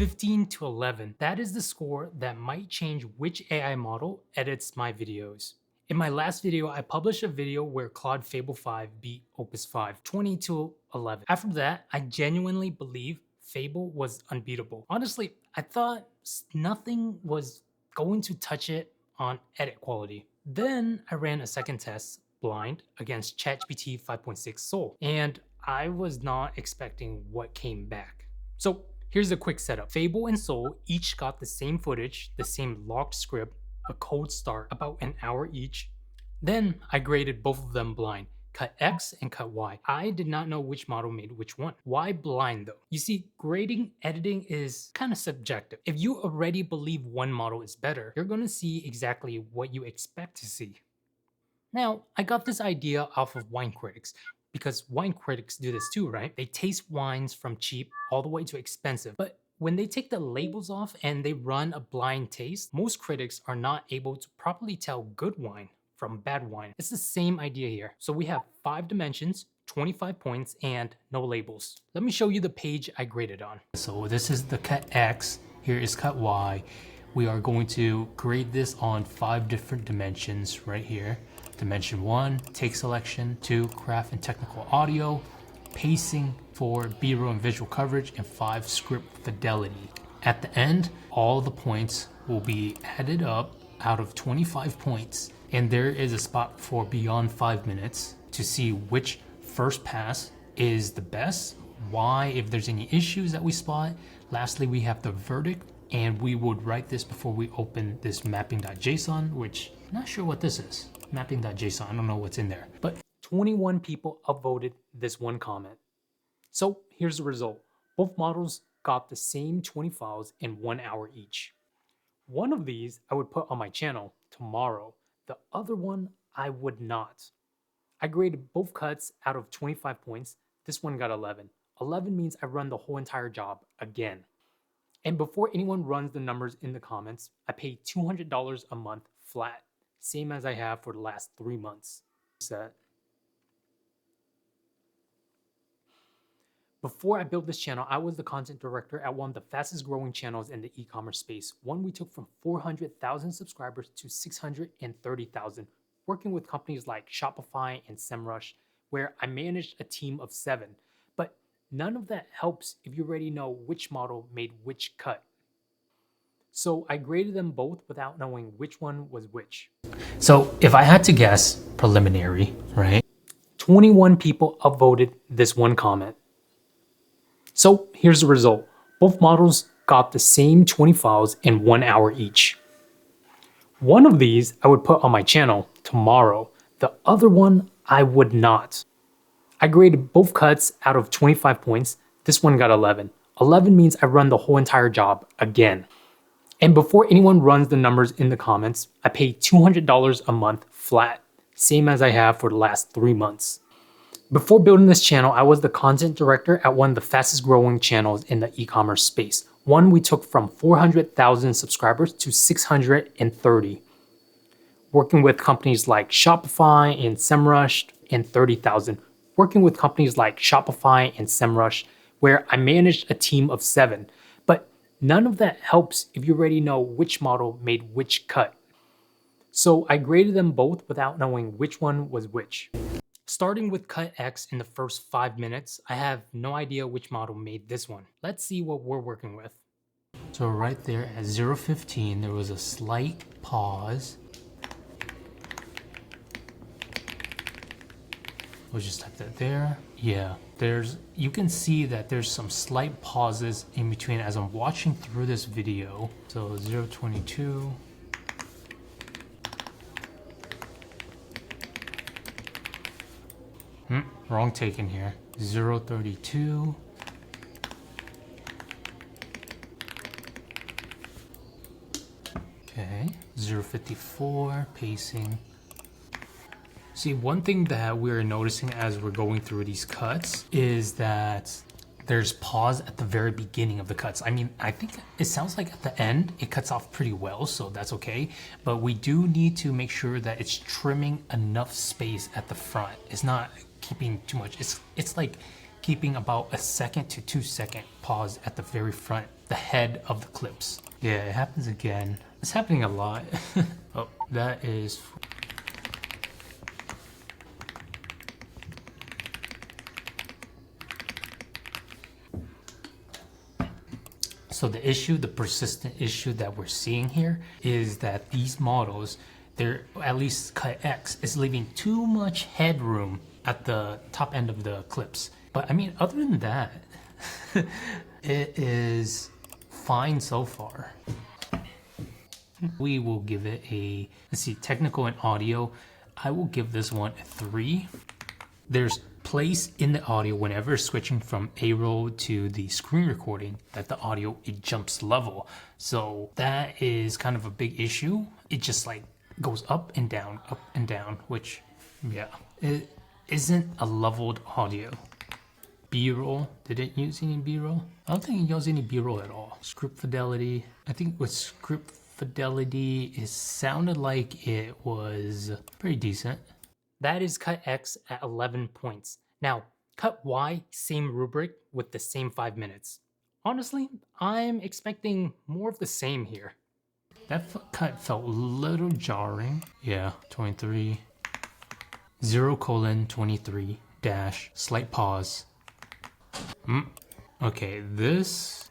15 to 11. That is the score that might change which AI model edits my videos. In my last video, I published a video where Claude Fable 5 beat Opus 5, 20 to 11. After that, I genuinely believe Fable was unbeatable. Honestly, I thought nothing was going to touch it on edit quality. Then I ran a second test, blind, against ChatGPT 5.6 Soul, and I was not expecting what came back. So here's a quick setup. Fable and Soul each got the same footage, the same locked script, a cold start, about an hour each. Then I graded both of them blind, cut X and cut Y. I did not know which model made which one. Why blind though? You see, grading editing is kind of subjective. If you already believe one model is better, you're gonna see exactly what you expect to see. Now, I got this idea off of wine critics, because wine critics do this too, right? They taste wines from cheap all the way to expensive, but when they take the labels off and they run a blind taste, most critics are not able to properly tell good wine from bad wine. It's the same idea here. So we have 5 dimensions, 25 points, and no labels. Let me show you the page I graded on. So this is the cut X, here is cut Y. We are going to grade this on 5 different dimensions right here. Dimension 1, take selection, 2, craft and technical audio, pacing, 4, B-roll and visual coverage, and 5, script fidelity. At the end, all the points will be added up out of 25 points, and there is a spot for beyond 5 minutes to see which first pass is the best, why, if there's any issues that we spot. Lastly, we have the verdict, and we would write this before we open this mapping.json, which I'm not sure what this is. Mapping.json, I don't know what's in there. But 21 people upvoted this one comment. So here's the result. Both models got the same 20 files in 1 hour each. One of these I would put on my channel tomorrow. The other one I would not. I graded both cuts out of 25 points. This one got 11. 11 means I run the whole entire job again. And before anyone runs the numbers in the comments, I pay $200 a month flat, same as I have for the last 3 months. Before I built this channel, I was the content director at one of the fastest growing channels in the e-commerce space. One we took from 400,000 subscribers to 630,000, working with companies like Shopify and SEMrush, where I managed a team of 7. But none of that helps if you already know which model made which cut. So I graded them both without knowing which one was which. So if I had to guess, preliminary, right? 21 people upvoted this one comment. So here's the result. Both models got the same 20 files in 1 hour each. One of these I would put on my channel tomorrow. The other one I would not. I graded both cuts out of 25 points. This one got 11. 11 means I run the whole entire job again. And before anyone runs the numbers in the comments, I pay $200 a month flat, same as I have for the last 3 months. Before building this channel, I was the content director at one of the fastest growing channels in the e-commerce space. One we took from 400,000 subscribers to 630, working with companies like Shopify and SEMrush, and 30,000, working with companies like Shopify and SEMrush, where I managed a team of 7. But none of that helps if you already know which model made which cut. So I graded them both without knowing which one was which. Starting with cut X in the first 5 minutes, I have no idea which model made this one. Let's see what we're working with. So right there at 0:15, there was a slight pause. We'll just type that there. Yeah, you can see that there's some slight pauses in between as I'm watching through this video. So 0:22. Wrong taken here. 0:32. Okay, 0:54, pacing. See, one thing that we're noticing as we're going through these cuts is that there's pause at the very beginning of the cuts. I mean, I think it sounds like at the end, it cuts off pretty well, so that's okay. But we do need to make sure that it's trimming enough space at the front. It's not keeping too much. It's like keeping about a 1 to 2 second pause at the very front the head of the clips. Yeah, it happens again. It's happening a lot. Oh, that is... So the issue, the persistent issue that we're seeing here is that these models, they're, at least Cut X, is leaving too much headroom at the top end of the clips. But I mean, other than that, it is fine so far. We will give it a, let's see, technical and audio. I will give this one a 3. There's place in the audio whenever switching from A-roll to the screen recording that the audio, it jumps level. So that is kind of a big issue. It just like goes up and down, which, yeah, it isn't a leveled audio. B-roll, did it use any B-roll? I don't think it used any B-roll at all. Script fidelity, I think with script fidelity, it sounded like it was pretty decent. That is Cut X at 11 points. Now, Cut Y, same rubric with the same 5 minutes. Honestly, I'm expecting more of the same here. That cut felt a little jarring. Yeah, 23. 0:23 dash, slight pause. Okay, this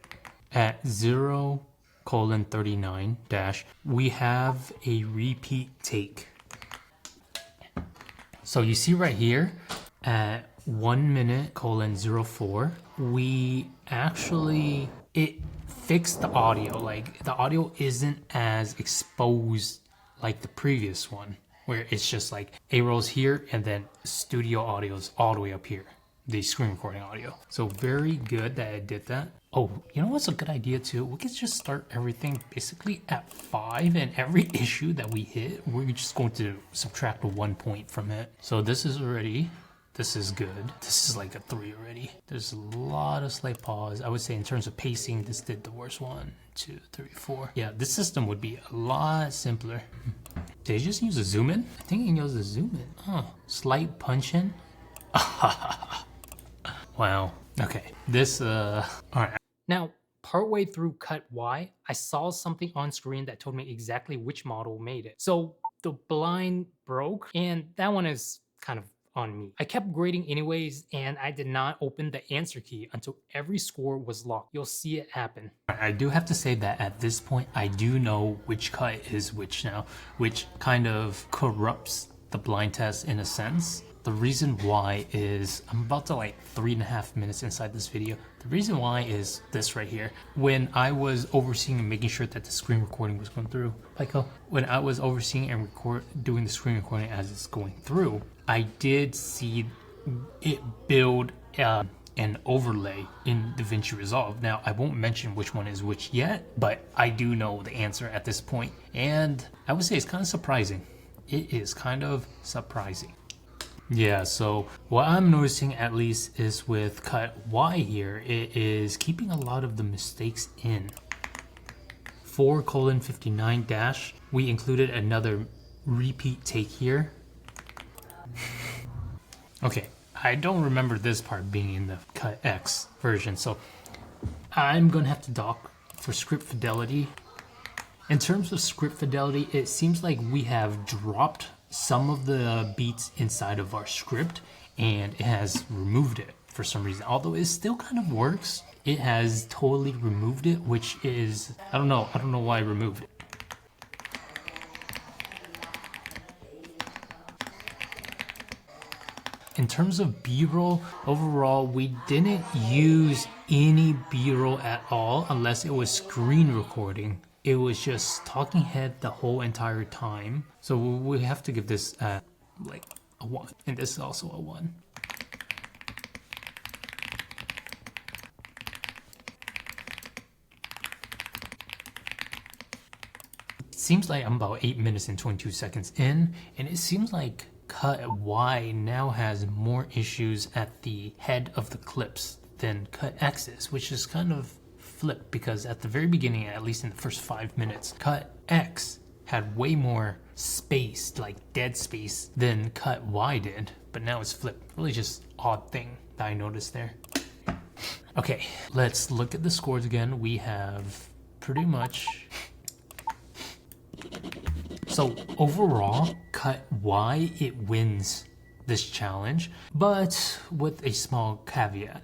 at 0:39 dash, we have a repeat take. So you see right here at 1:04, we actually, it fixed the audio. Like the audio isn't as exposed like the previous one, where it's just like A-rolls here and then studio audio's all the way up here, the screen recording audio. So very good that it did that. Oh, you know what's a good idea too? We could just start everything basically at 5, and every issue that we hit, we're just going to subtract 1 point from it. So this is already, this is good. This is like a 3 already. There's a lot of slight pause. I would say in terms of pacing, this did the worst. 1, 2, 3, 4. Yeah, this system would be a lot simpler. Did you just use a zoom in? I think it used a zoom in. Huh. Slight punch in. Wow. Okay. This, all right. Now, partway through Cut Y, I saw something on screen that told me exactly which model made it. So the blind broke, and that one is kind of on me. I kept grading anyways, and I did not open the answer key until every score was locked. You'll see it happen. I do have to say that at this point, I do know which cut is which now, which kind of corrupts the blind test in a sense. The reason why is, I'm about to like 3.5 minutes inside this video. The reason why is this right here. When I was overseeing and making sure that the screen recording was going through, when I was overseeing and doing the screen recording as it's going through, I did see it build an overlay in DaVinci Resolve. Now, I won't mention which one is which yet, but I do know the answer at this point, and I would say it's kind of surprising. It is kind of surprising. Yeah, so what I'm noticing at least is with Cut Y here, it is keeping a lot of the mistakes in. 4:59 dash, we included another repeat take here. Okay, I don't remember this part being in the Cut X version, so I'm gonna have to dock for script fidelity. In terms of script fidelity, it seems like we have dropped some of the beats inside of our script, and it has removed it for some reason. Although it still kind of works, it has totally removed it, which is, I don't know why I removed it. In terms of B-roll, overall, we didn't use any B-roll at all unless it was screen recording. It was just talking head the whole entire time. So we have to give this like a 1, and this is also a 1. It seems like I'm about 8 minutes and 22 seconds in, and it seems like Cut Y now has more issues at the head of the clips than Cut X is, which is kind of flip, because at the very beginning, at least in the first 5 minutes, Cut X had way more space, like dead space, than Cut Y did, but now it's flipped. Really just odd thing that I noticed there. Okay, let's look at the scores again. We have pretty much... So overall, cut Y, it wins this challenge, but with a small caveat.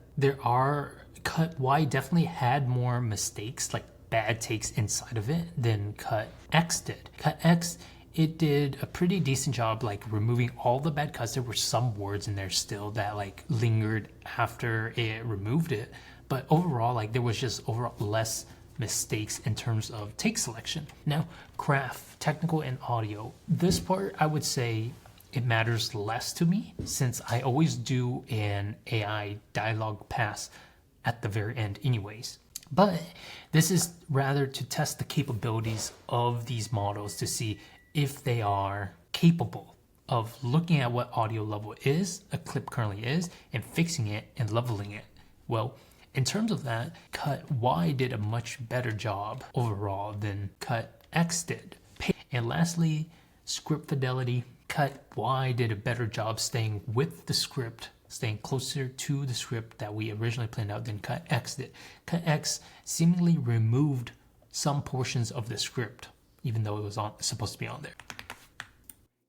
Cut Y definitely had more mistakes, like bad takes inside of it, than Cut X did. Cut X, it did a pretty decent job like removing all the bad cuts. There were some words in there still that like lingered after it removed it, but overall like there was just overall less mistakes in terms of take selection. Now, craft, technical and audio. This part I would say it matters less to me since I always do an AI dialogue pass at the very end anyways. But this is rather to test the capabilities of these models to see if they are capable of looking at what audio level is, a clip currently is, and fixing it and leveling it. Well, in terms of that, Cut Y did a much better job overall than Cut X did. And lastly, script fidelity. Cut Y did a better job staying with the script, staying closer to the script that we originally planned out than Cut X did. Cut X seemingly removed some portions of the script, even though it was supposed to be on there.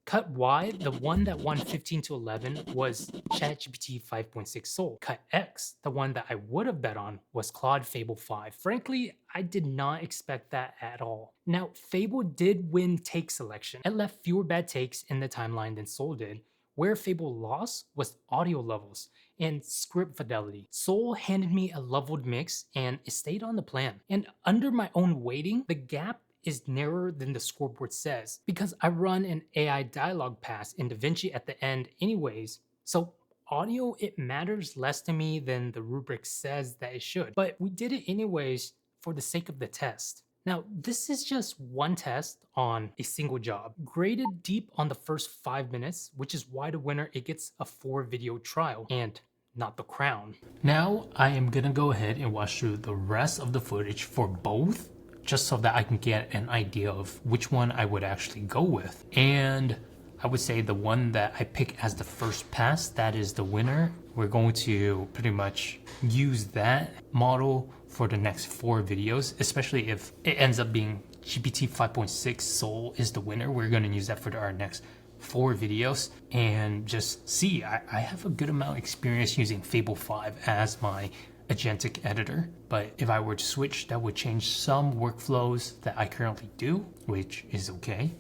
Cut Y, the one that won 15 to 11, was ChatGPT 5.6 Soul. Cut X, the one that I would have bet on, was Claude Fable 5. Frankly, I did not expect that at all. Now, Fable did win take selection. It left fewer bad takes in the timeline than Soul did. Where Fable lost was audio levels and script fidelity. Soul handed me a leveled mix and it stayed on the plan. And under my own weighting, the gap is narrower than the scoreboard says because I run an AI dialogue pass in DaVinci at the end anyways. So audio, it matters less to me than the rubric says that it should, but we did it anyways for the sake of the test. Now, this is just one test on a single job, graded Diep on the first 5 minutes, which is why the winner, it gets a 4 video trial and not the crown. Now, I am gonna go ahead and watch through the rest of the footage for both just so that I can get an idea of which one I would actually go with. And I would say the one that I pick as the first pass, that is the winner. We're going to pretty much use that model for the next 4 videos, especially if it ends up being GPT 5.6 Soul is the winner. We're gonna use that for our next 4 videos and just see. I have a good amount of experience using Fable 5 as my agentic editor, but if I were to switch, that would change some workflows that I currently do, which is okay.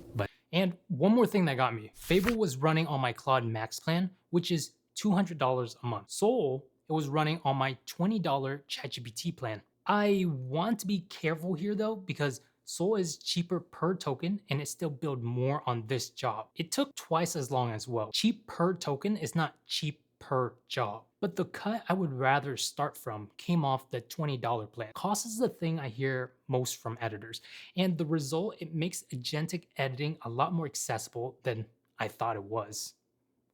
And one more thing that got me, Fable was running on my Claude Max plan, which is $200 a month. Soul, it was running on my $20 ChatGPT plan. I want to be careful here though, because Soul is cheaper per token and it still built more on this job. It took twice as long as well. Cheap per token is not cheap per job. But the cut I would rather start from came off the $20 plan. Cost is the thing I hear most from editors, and the result, it makes agentic editing a lot more accessible than I thought it was.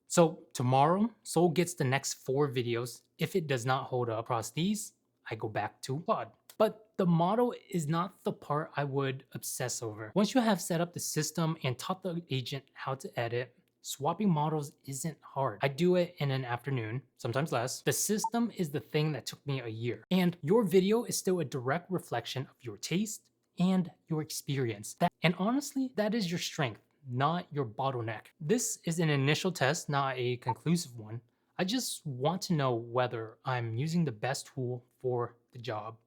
So tomorrow, Soul gets the next 4 videos. If it does not hold up across these, I go back to Claude. But the model is not the part I would obsess over. Once you have set up the system and taught the agent how to edit, swapping models isn't hard. I do it in an afternoon, sometimes less. The system is the thing that took me a year. And your video is still a direct reflection of your taste and your experience. And honestly, that is your strength, not your bottleneck. This is an initial test, not a conclusive one. I just want to know whether I'm using the best tool for the job.